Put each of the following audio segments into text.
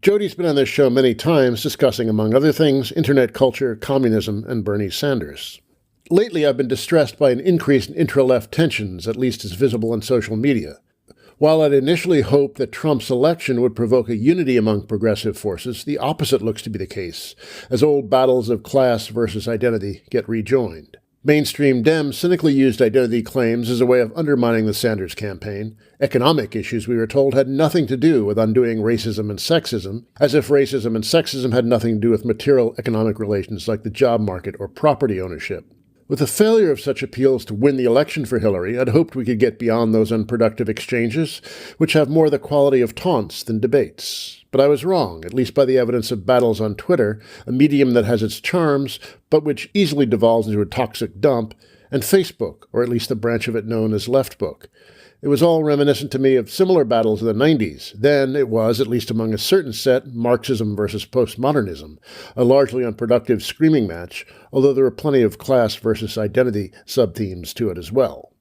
Jody's been on this show many times discussing, among other things, internet culture, communism, and Bernie Sanders. Lately, I've been distressed by an increase in intra-left tensions, at least as visible on social media. While I'd initially hoped that Trump's election would provoke a unity among progressive forces, the opposite looks to be the case, as old battles of class versus identity get rejoined. Mainstream Dems cynically used identity claims as a way of undermining the Sanders campaign. Economic issues, we were told, had nothing to do with undoing racism and sexism, as if racism and sexism had nothing to do with material economic relations like the job market or property ownership. With the failure of such appeals to win the election for Hillary, I'd hoped we could get beyond those unproductive exchanges, which have more the quality of taunts than debates. But I was wrong, at least by the evidence of battles on Twitter, a medium that has its charms, but which easily devolves into a toxic dump, and Facebook, or at least the branch of it known as Leftbook. It was all reminiscent to me of similar battles in the 90s. Then it was, at least among a certain set, Marxism versus postmodernism, a largely unproductive screaming match, although there were plenty of class versus identity sub-themes to it as well.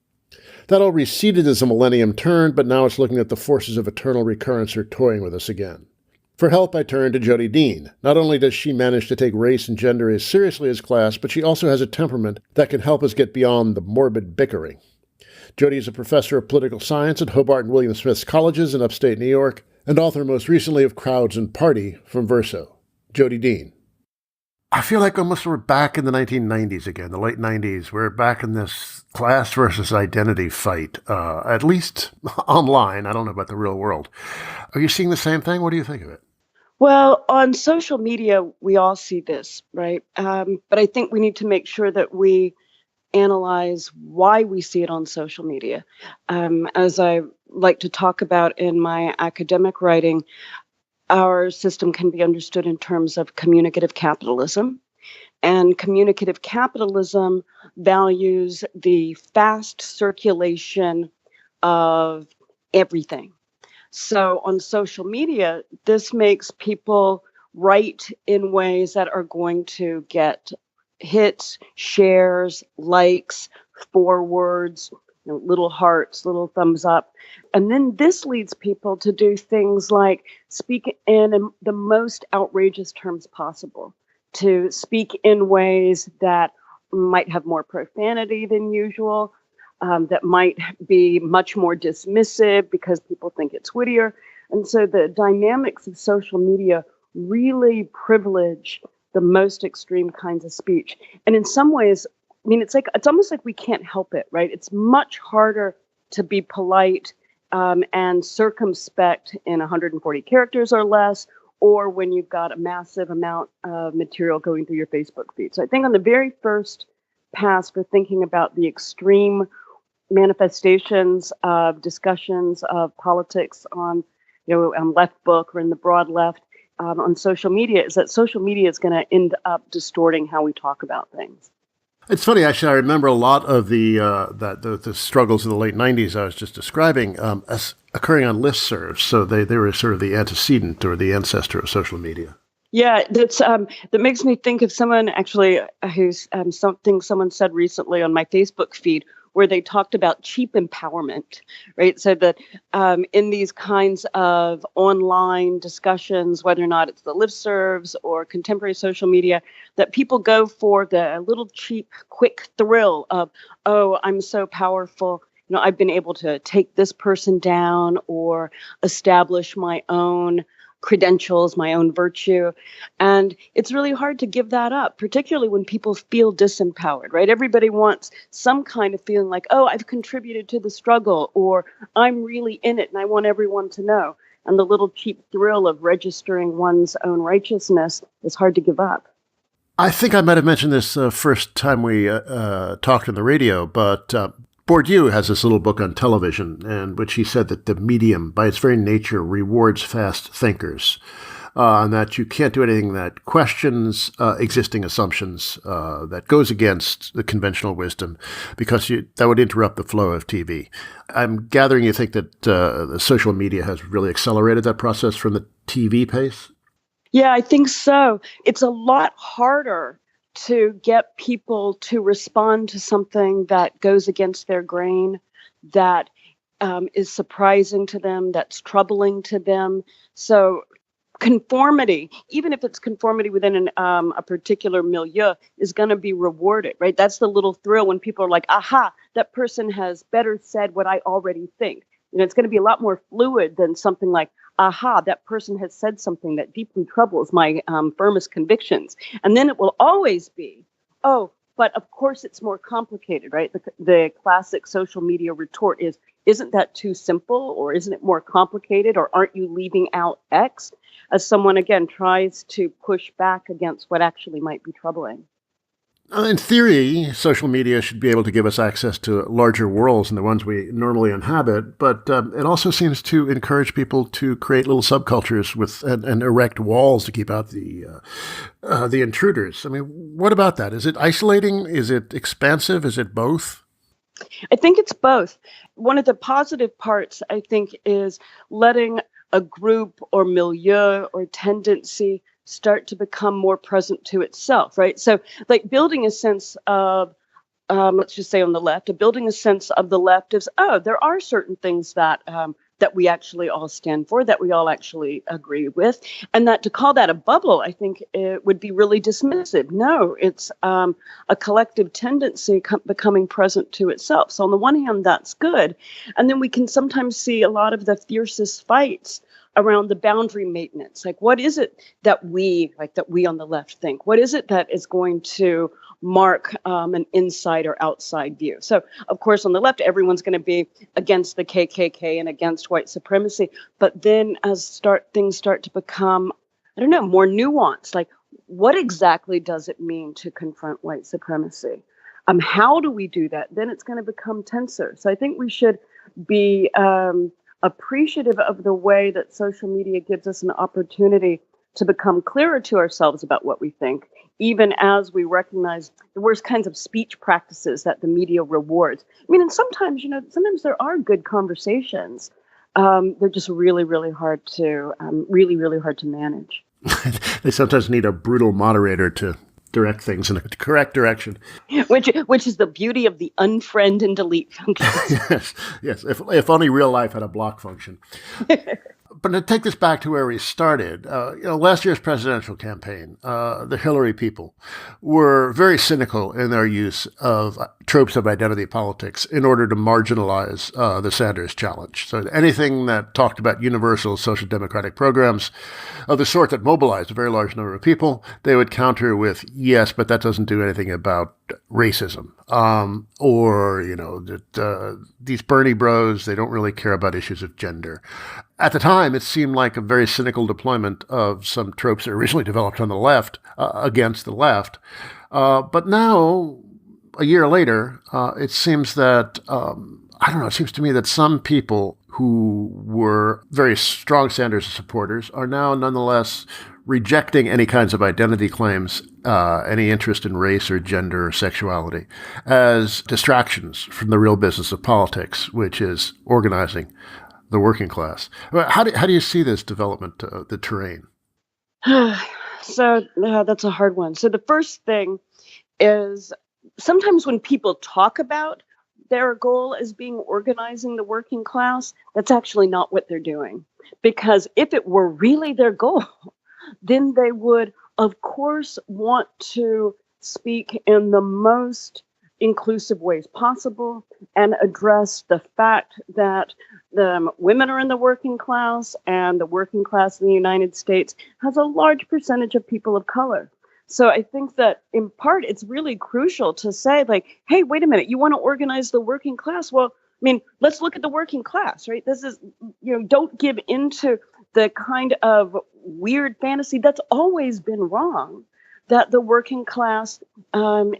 That all receded as the millennium turned, but now it's looking at the forces of eternal recurrence are toying with us again. For help, I turned to Jody Dean. Not only does she manage to take race and gender as seriously as class, but she also has a temperament that can help us get beyond the morbid bickering. Jody is a professor of political science at Hobart and William Smith's colleges in upstate New York, and author most recently of Crowds and Party from Verso. Jody Dean. I feel like almost we're back in the 1990s again, the late 90s. We're back in this class versus identity fight, at least online. I don't know about the real world. Are you seeing the same thing? What do you think of it? Well, on social media, we all see this, right? But I think we need to make sure that we analyze why we see it on social media. As I like to talk about in my academic writing, our system can be understood in terms of communicative capitalism. And communicative capitalism values the fast circulation of everything. So on social media, this makes people write in ways that are going to get hits, shares, likes, forwards, little hearts, little thumbs up. And then this leads people to do things like speak in the most outrageous terms possible, to speak in ways that might have more profanity than usual, that might be much more dismissive because people think it's wittier. And so the dynamics of social media really privilege the most extreme kinds of speech. And in some ways, I mean, it's almost like we can't help it, right? It's much harder to be polite and circumspect in 140 characters or less, or when you've got a massive amount of material going through your Facebook feed. So I think on the very first pass for thinking about the extreme manifestations of discussions of politics on, on Leftbook or in the broad left, on social media, is that social media is going to end up distorting how we talk about things. It's funny, actually. I remember a lot of the struggles in the late 90s I was just describing as occurring on listservs. So they were sort of the antecedent or the ancestor of social media. Yeah, that makes me think of someone actually who's something someone said recently on my Facebook feed, where they talked about cheap empowerment, right? So that in these kinds of online discussions, whether or not it's the listservs or contemporary social media, that people go for the little cheap, quick thrill of, oh, I'm so powerful. I've been able to take this person down or establish my own credentials, my own virtue. And it's really hard to give that up, particularly when people feel disempowered, right? Everybody wants some kind of feeling like, oh, I've contributed to the struggle, or I'm really in it and I want everyone to know. And the little cheap thrill of registering one's own righteousness is hard to give up. I think I might have mentioned this first time we talked on the radio, but Bourdieu has this little book on television in which he said that the medium, by its very nature, rewards fast thinkers, and that you can't do anything that questions existing assumptions, that goes against the conventional wisdom, because that would interrupt the flow of TV. I'm gathering you think that the social media has really accelerated that process from the TV pace? Yeah, I think so. It's a lot harder to get people to respond to something that goes against their grain, that is surprising to them, that's troubling to them. So conformity, even if it's conformity within a particular milieu, is going to be rewarded, right? That's the little thrill when people are like, aha, that person has better said what I already think. It's going to be a lot more fluid than something like, aha, that person has said something that deeply troubles my firmest convictions. And then it will always be, oh, but of course it's more complicated, right? The classic social media retort is, isn't that too simple, or isn't it more complicated, or aren't you leaving out X? As someone, again, tries to push back against what actually might be troubling. In theory, social media should be able to give us access to larger worlds than the ones we normally inhabit, but it also seems to encourage people to create little subcultures with and erect walls to keep out the intruders. I mean, what about that? Is it isolating? Is it expansive? Is it both? I think it's both. One of the positive parts, I think, is letting a group or milieu or tendency start to become more present to itself, right? So like building a sense of, let's just say on the left, building a sense of the left is, oh, there are certain things that that we actually all stand for, that we all actually agree with. And that to call that a bubble, I think it would be really dismissive. No, it's a collective tendency becoming present to itself. So on the one hand, that's good. And then we can sometimes see a lot of the fiercest fights around the boundary maintenance. Like, what is it that we on the left think? What is it that is going to mark an inside or outside view? So, of course, on the left, everyone's going to be against the KKK and against white supremacy. But then as things start to become, I don't know, more nuanced, like what exactly does it mean to confront white supremacy? How do we do that? Then it's going to become tenser. So I think we should be appreciative of the way that social media gives us an opportunity to become clearer to ourselves about what we think, even as we recognize the worst kinds of speech practices that the media rewards. I mean, and sometimes, sometimes there are good conversations. They're just really, really hard to manage. They sometimes need a brutal moderator to direct things in the correct direction. Which is the beauty of the unfriend and delete functions. Yes. If only real life had a block function. But to take this back to where we started, last year's presidential campaign, the Hillary people were very cynical in their use of tropes of identity politics in order to marginalize the Sanders challenge. So anything that talked about universal social democratic programs of the sort that mobilized a very large number of people, they would counter with, yes, but that doesn't do anything about racism. These Bernie bros, they don't really care about issues of gender. At the time, it seemed like a very cynical deployment of some tropes that originally developed on the left against the left. But now, a year later, it seems that, it seems to me that some people who were very strong Sanders supporters are now nonetheless rejecting any kinds of identity claims, any interest in race or gender or sexuality, as distractions from the real business of politics, which is organizing the working class. How do you see this development, the terrain? So that's a hard one. So the first thing is sometimes when people talk about their goal as being organizing the working class, that's actually not what they're doing. Because if it were really their goal, then they would, of course, want to speak in the most inclusive ways possible and address the fact that the women are in the working class and the working class in the United States has a large percentage of people of color. So I think that in part, it's really crucial to say, like, hey, wait a minute, you want to organize the working class? Well, I mean, let's look at the working class, right? This is, don't give into the kind of weird fantasy that's always been wrong, that the working class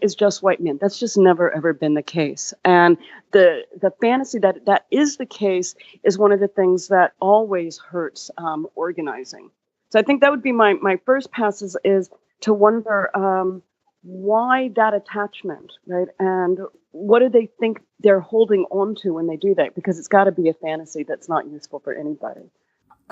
is just white men. That's just never, ever been the case. And the fantasy that is the case is one of the things that always hurts organizing. So I think that would be my first pass is to wonder why that attachment, right? And what do they think they're holding on to when they do that? Because it's got to be a fantasy that's not useful for anybody.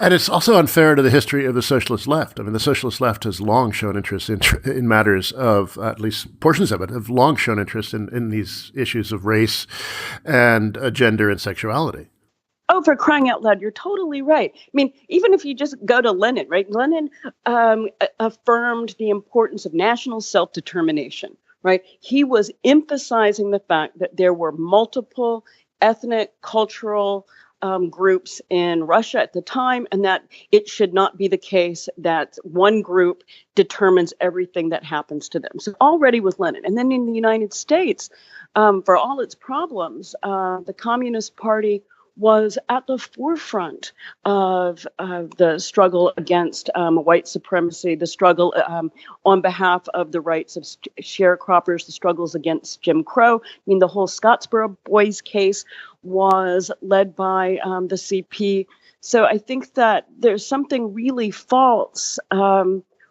And it's also unfair to the history of the socialist left. I mean, the socialist left has long shown interest in matters of, at least portions of it, have long shown interest in these issues of race and gender and sexuality. Oh, for crying out loud, you're totally right. I mean, even if you just go to Lenin, right? Lenin affirmed the importance of national self-determination, right? He was emphasizing the fact that there were multiple ethnic, cultural groups in Russia at the time, and that it should not be the case that one group determines everything that happens to them. So already with Lenin. And then in the United States, for all its problems, the Communist Party was at the forefront of the struggle against white supremacy, the struggle on behalf of the rights of sharecroppers, the struggles against Jim Crow. I mean, the whole Scottsboro Boys case was led by the CP. So I think that there's something really false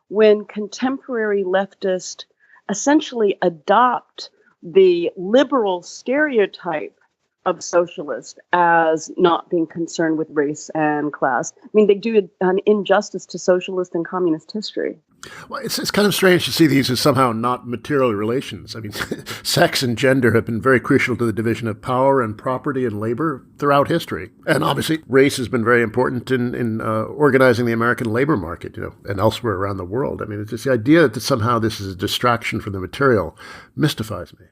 when contemporary leftists essentially adopt the liberal stereotype of socialists as not being concerned with race and class. I mean, they do an injustice to socialist and communist history. Well, it's kind of strange to see these as somehow not material relations. I mean, sex and gender have been very crucial to the division of power and property and labor throughout history. And obviously, race has been very important in organizing the American labor market, and elsewhere around the world. I mean, it's just the idea that somehow this is a distraction from the material mystifies me.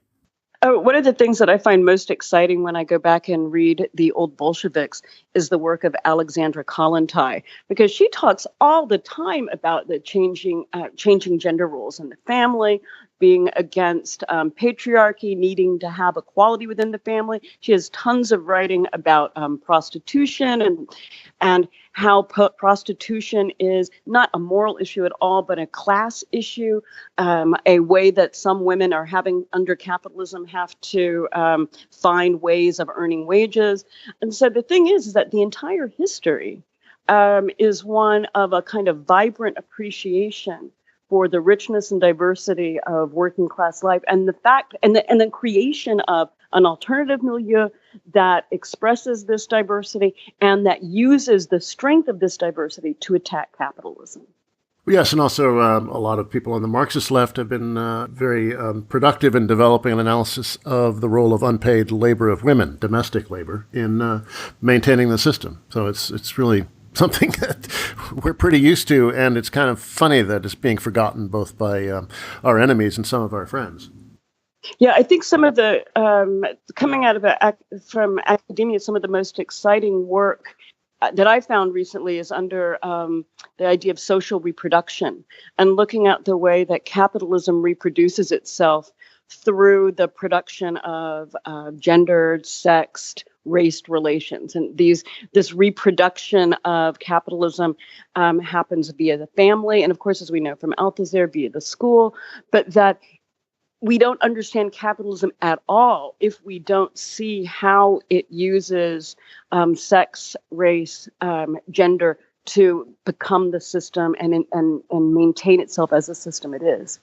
One of the things that I find most exciting when I go back and read the old Bolsheviks is the work of Alexandra Kollontai, because she talks all the time about the changing gender roles in the family, being against patriarchy, needing to have equality within the family. She has tons of writing about prostitution and how prostitution is not a moral issue at all, but a class issue, a way that some women are having under capitalism have to find ways of earning wages. And so the thing is that the entire history is one of a kind of vibrant appreciation for the richness and diversity of working class life, and the fact and the creation of an alternative milieu that expresses this diversity and that uses the strength of this diversity to attack capitalism. Yes, and also a lot of people on the Marxist left have been very productive in developing an analysis of the role of unpaid labor of women, domestic labor, in maintaining the system. So it's really something that we're pretty used to, and it's kind of funny that it's being forgotten both by our enemies and some of our friends. Yeah, I think some of the coming out of from academia, some of the most exciting work that I found recently is under the idea of social reproduction and looking at the way that capitalism reproduces itself through the production of gendered, sexed, raced relations. And this reproduction of capitalism happens via the family. And of course, as we know from Althusser, via the school, but that we don't understand capitalism at all if we don't see how it uses sex, race, gender to become the system and maintain itself as the system it is.